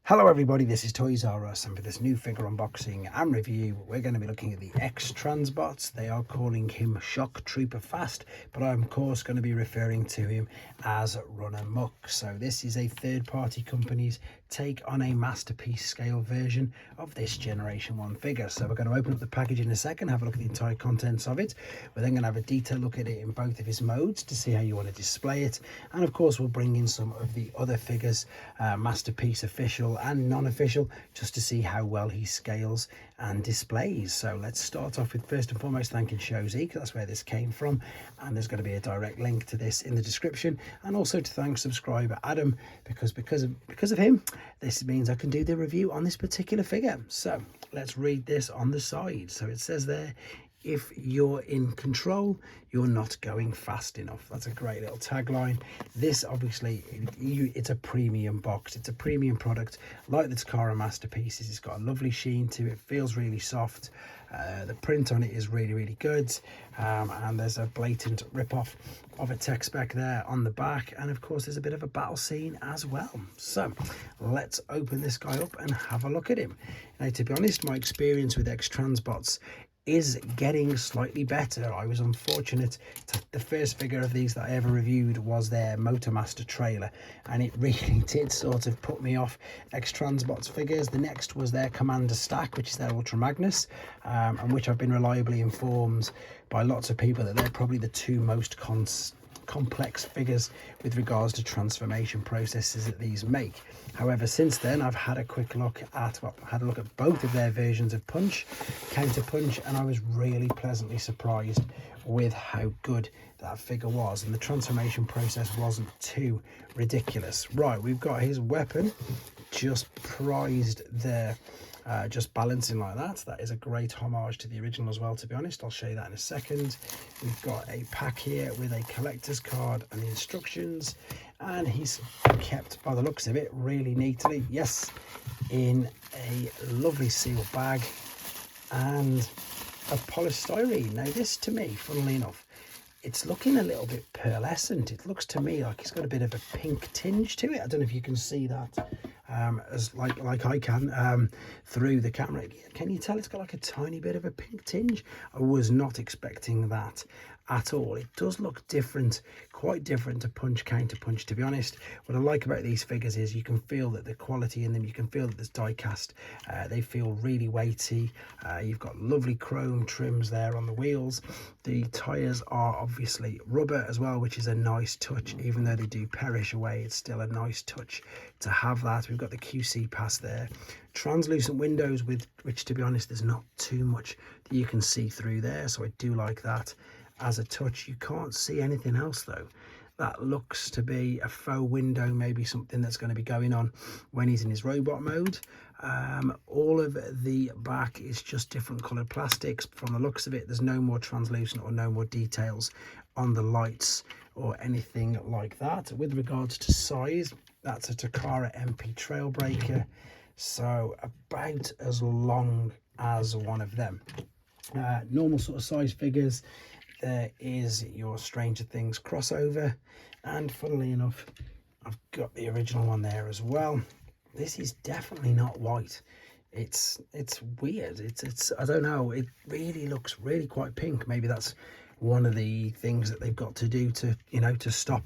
Hello everybody, this is toysareruss, and for this new figure unboxing and review we're going to be looking at the Xtransbots. They are calling him Shock Trooper Fast, but I'm of course going to be referring to him as runamuck. So this is a third-party company's take on a masterpiece scale version of this generation 1 figure. So we're going to open up the package in a second, have a look at the entire contents of it. We're then going to have a detailed look at it in both of his modes to see how you want to display it, and of course we'll bring in some of the other figures, masterpiece official and non-official, just to see how well he scales and displays. So let's start off with first and foremost thanking Shozy, because that's where this came from, and there's going to be a direct link to this in the description, and also to thank subscriber Adam, because of him this means I can do the review on this particular figure. So let's read this on the side. So it says there, if you're in control, you're not going fast enough. That's a great little tagline. This obviously, it's a premium box. It's a premium product like the Takara Masterpieces. It's got a lovely sheen to it, feels really soft. The print on it is really good, and there's a blatant rip-off of a tech spec there on the back, and of course there's a bit of a battle scene as well. So let's open this guy up and have a look at him. Now, to be honest, my experience with Xtransbots is getting slightly better. I was unfortunate the first figure of these that I ever reviewed was their Motormaster trailer, and it really did sort of put me off Xtransbots figures. The next was their Commander stack, which is their Ultra Magnus, and which I've been reliably informed by lots of people that they're probably the two most complex figures with regards to transformation processes that these make. However, since then I've had a quick look at both of their versions of Punch, Counter Punch, and I was really pleasantly surprised with how good that figure was, and the transformation process wasn't too ridiculous. Right, we've got his weapon just prized there, just balancing like that. That is a great homage to the original as well, to be honest. I'll show you that in a second. We've got a pack here with a collector's card and the instructions, and he's kept, by the looks of it, really neatly, yes, in a lovely sealed bag and a polystyrene. Now this, to me, funnily enough, it's looking a little bit pearlescent. It looks to me like it's got a bit of a pink tinge to it. I don't know if you can see that as like I can through the camera. Can you tell it's got like a tiny bit of a pink tinge? I was not expecting that at all. It does look different, quite different to Punch, Counter Punch, to be honest. What I like about these figures is you can feel that the quality in them, you can feel that there's die cast. They feel really weighty. You've got lovely chrome trims there on the wheels. The tires are obviously rubber as well, which is a nice touch. Even though they do perish away, it's still a nice touch to have that. We've got the QC pass there, translucent windows, with which, to be honest, there's not too much that you can see through there, so I do like that as a touch. You can't see anything else though. That looks to be a faux window, maybe something that's going to be going on when he's in his robot mode. All of the back is just different coloured plastics. From the looks of it, there's no more translucent or no more details on the lights or anything like that. With regards to size, that's a Takara MP Trailbreaker, so about as long as one of them. Normal sort of size figures. There is your Stranger Things crossover, and funnily enough, I've got the original one there as well. This is definitely not white. It's weird. It's I don't know. It really looks really quite pink. Maybe that's one of the things that they've got to do to, you know, to stop,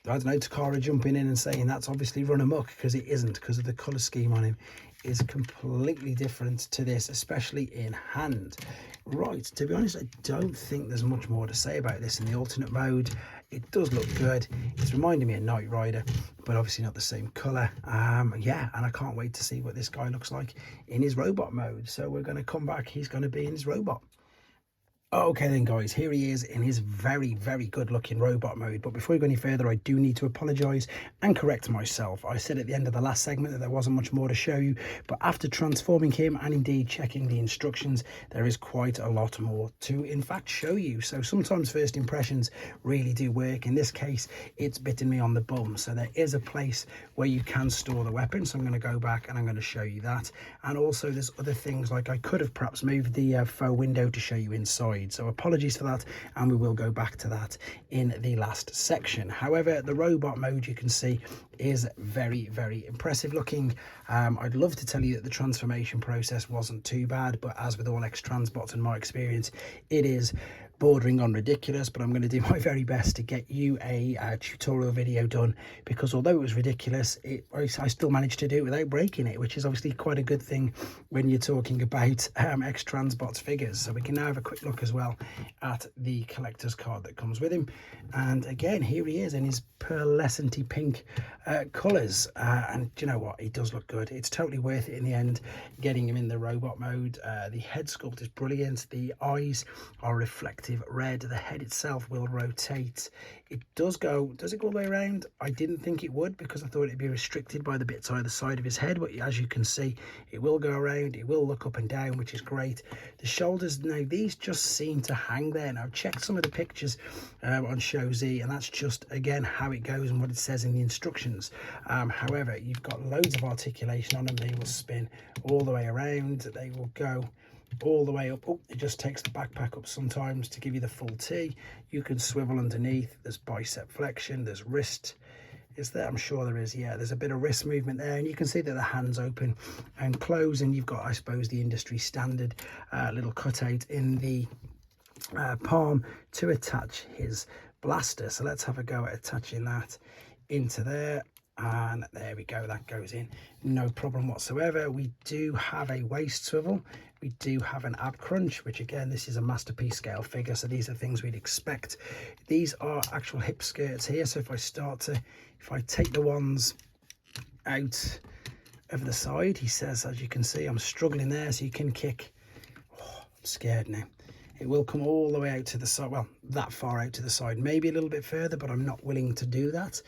I don't know, Takara jumping in and saying that's obviously runamuck, because it isn't, because of the colour scheme on him is completely different to this, especially in hand. Right, to be honest, I don't think there's much more to say about this in the alternate mode. It does look good. It's reminding me of Knight Rider, but obviously not the same colour. Yeah, and I can't wait to see what this guy looks like in his robot mode. So we're going to come back. He's going to be in his robot. Okay then guys, here he is in his very good looking robot mode. But before we go any further, I do need to apologise and correct myself. I said at the end of the last segment that there wasn't much more to show you, but after transforming him and indeed checking the instructions, there is quite a lot more to in fact show you. So sometimes first impressions really do work. In this case, it's bitten me on the bum. So there is a place where you can store the weapon, so I'm going to go back and I'm going to show you that. And also there's other things, like I could have perhaps moved the faux window to show you inside, displayed, so apologies for that, and we will go back to that in the last section. However, the robot mode, you can see, is very, very impressive looking. I'd love to tell you that the transformation process wasn't too bad, but as with all Xtransbots in my experience, it is bordering on ridiculous. But I'm going to do my very best to get you a tutorial video done, because although it was ridiculous, I still managed to do it without breaking it, which is obviously quite a good thing when you're talking about Xtransbots figures. So we can now have a quick look as well at the collector's card that comes with him, and again, here he is in his pearlescent pink colours, and do you know what, he does look good. It's totally worth it in the end getting him in the robot mode. The head sculpt is brilliant, the eyes are reflective red, the head itself will rotate. It does it go all the way around? I didn't think it would, because I thought it'd be restricted by the bits either side of his head, but as you can see, it will go around, it will look up and down, which is great. The shoulders, now these just seem to hang there. Now I've checked some of the pictures on Show Z, and that's just again how it goes and what it says in the instructions. However, you've got loads of articulation on them. They will spin all the way around, they will go all the way up. Oh, it just takes the backpack up sometimes to give you the full T. You can swivel underneath, there's bicep flexion, there's wrist. Is there? I'm sure there is. Yeah, there's a bit of wrist movement there, and you can see that the hands open and close, and you've got, I suppose, the industry standard little cutout in the palm to attach his blaster. So let's have a go at attaching that into there, and there we go, that goes in no problem whatsoever. We do have a waist swivel, we do have an ab crunch, which again, this is a masterpiece scale figure, so these are things we'd expect. These are actual hip skirts here, so if I take the ones out of the side, he says, as you can see, I'm struggling there, so you can kick. Oh, I'm scared now. It will come all the way out to the side, well, that far out to the side, maybe a little bit further, but I'm not willing to do that.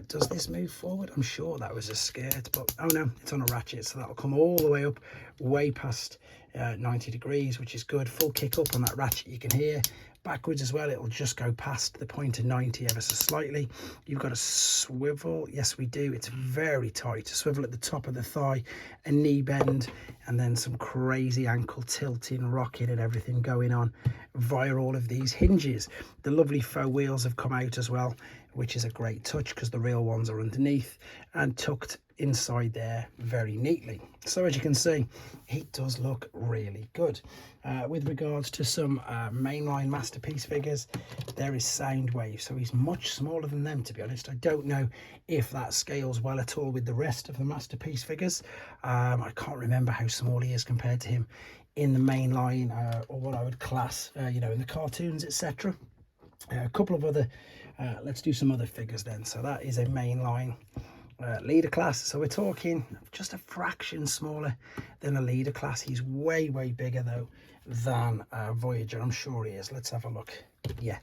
Does this move forward? I'm sure that was a skirt, but oh no, it's on a ratchet, so that'll come all the way up, way past 90 degrees, which is good. Full kick up on that ratchet, you can hear. Backwards as well, it'll just go past the point of 90 ever so slightly. You've got a swivel, yes we do, it's very tight. A swivel at the top of the thigh, a knee bend, and then some crazy ankle tilting, rocking and everything going on via all of these hinges. The lovely faux wheels have come out as well, which is a great touch, because the real ones are underneath and tucked inside there very neatly. So as you can see, he does look really good. With regards to some mainline masterpiece figures, there is Soundwave, so he's much smaller than them, to be honest. I don't know if that scales well at all with the rest of the masterpiece figures. I can't remember how small he is compared to him in the mainline, or what I would class you know, in the cartoons, etc. A couple of other let's do some other figures then. So that is a mainline leader class, so we're talking just a fraction smaller than a leader class. He's way bigger though than Voyager, I'm sure he is. Let's have a look. Yeah,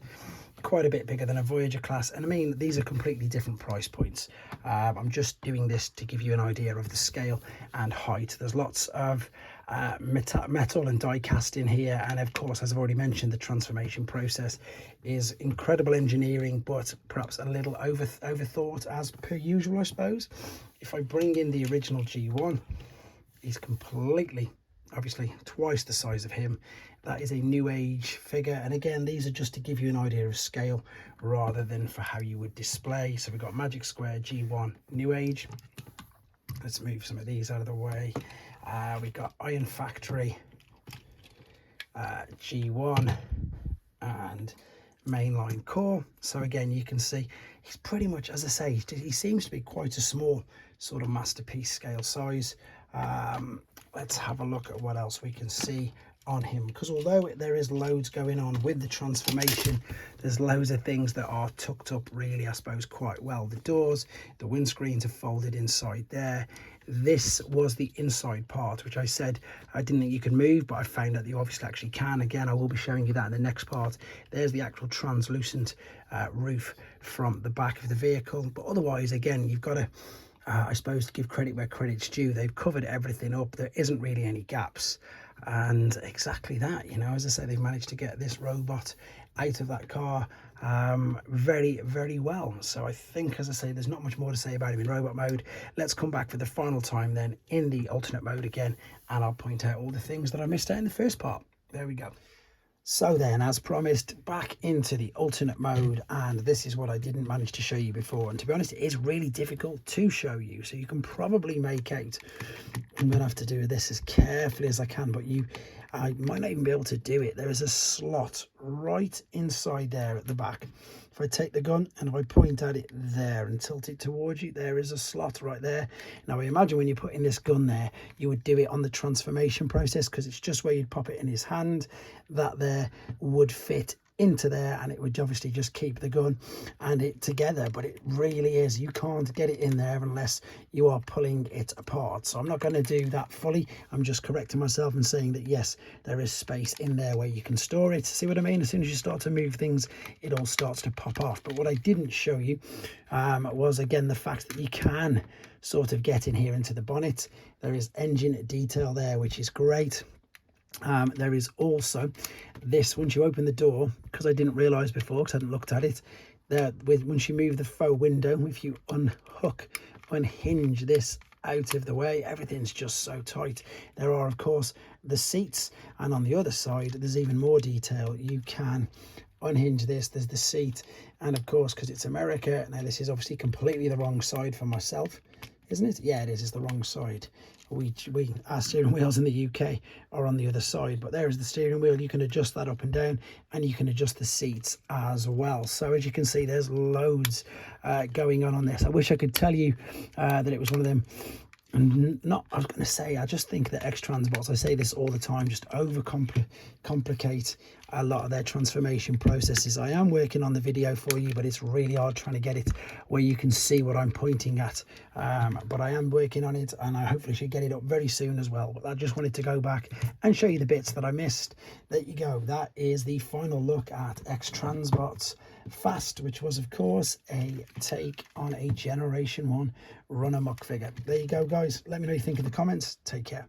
quite a bit bigger than a Voyager class, and I mean, these are completely different price points. I'm just doing this to give you an idea of the scale and height. There's lots of metal and die cast in here, and of course, as I've already mentioned, the transformation process is incredible engineering, but perhaps a little overthought as per usual, I suppose. If I bring in the original G1, he's completely, obviously twice the size of him. That is a new age figure, and again, these are just to give you an idea of scale rather than for how you would display. So we've got Magic Square, G1, new age. Let's move some of these out of the way. We've got Iron Factory, G1, and mainline core. So again, you can see he's pretty much, as I say, he seems to be quite a small sort of masterpiece scale size. Let's have a look at what else we can see on him, because although there is loads going on with the transformation, there's loads of things that are tucked up really, I suppose, quite well. The doors, the windscreens are folded inside there. This was the inside part, which I said I didn't think you could move, but I found out that you obviously actually can. Again, I will be showing you that in the next part. There's the actual translucent roof from the back of the vehicle, but otherwise, again, you've got to I suppose, to give credit where credit's due. They've covered everything up. There isn't really any gaps, and exactly that, you know, as I say, they've managed to get this robot out of that car very well. So I think, as I say, there's not much more to say about him in robot mode. Let's come back for the final time then in the alternate mode again, and I'll point out all the things that I missed out in the first part. There we go. So then, as promised, back into the alternate mode, and this is what I didn't manage to show you before, and to be honest, it is really difficult to show you, so you can probably make out. I'm gonna have to do this as carefully as I can, but I might not even be able to do it. There is a slot right inside there at the back. If I take the gun and I point at it there and tilt it towards you, there is a slot right there. Now I imagine when you're putting this gun there, you would do it on the transformation process, because it's just where you'd pop it in his hand. That there would fit into there, and it would obviously just keep the gun and it together. But it really is, you can't get it in there unless you are pulling it apart. So I'm not going to do that fully. I'm just correcting myself and saying that yes, there is space in there where you can store it. See what I mean? As soon as you start to move things, it all starts to pop off. But what I didn't show you was again the fact that you can sort of get in here into the bonnet. There is engine detail there, which is great. There is also this, once you open the door, because I didn't realise before because I hadn't looked at it, there once you move the faux window, if you unhinge this out of the way, everything's just so tight. There are of course the seats, and on the other side there's even more detail. You can unhinge this, there's the seat, and of course, because it's America, now this is obviously completely the wrong side for myself, isn't it? Yeah, it is. It's the wrong side. Our steering wheels in the UK are on the other side, but there is the steering wheel. You can adjust that up and down, and you can adjust the seats as well. So as you can see, there's loads going on this. I wish I could tell you that it was one of them. And not, I was going to say, I just think that Xtransbots, I say this all the time, just complicate a lot of their transformation processes. I am working on the video for you, but it's really hard trying to get it where you can see what I'm pointing at. But I am working on it, and I hopefully should get it up very soon as well. But I just wanted to go back and show you the bits that I missed. There you go. That is the final look at Xtransbots Fast, which was of course a take on a Generation 1 runamuck figure. There you go, guys. Let me know what you think in the comments. Take care.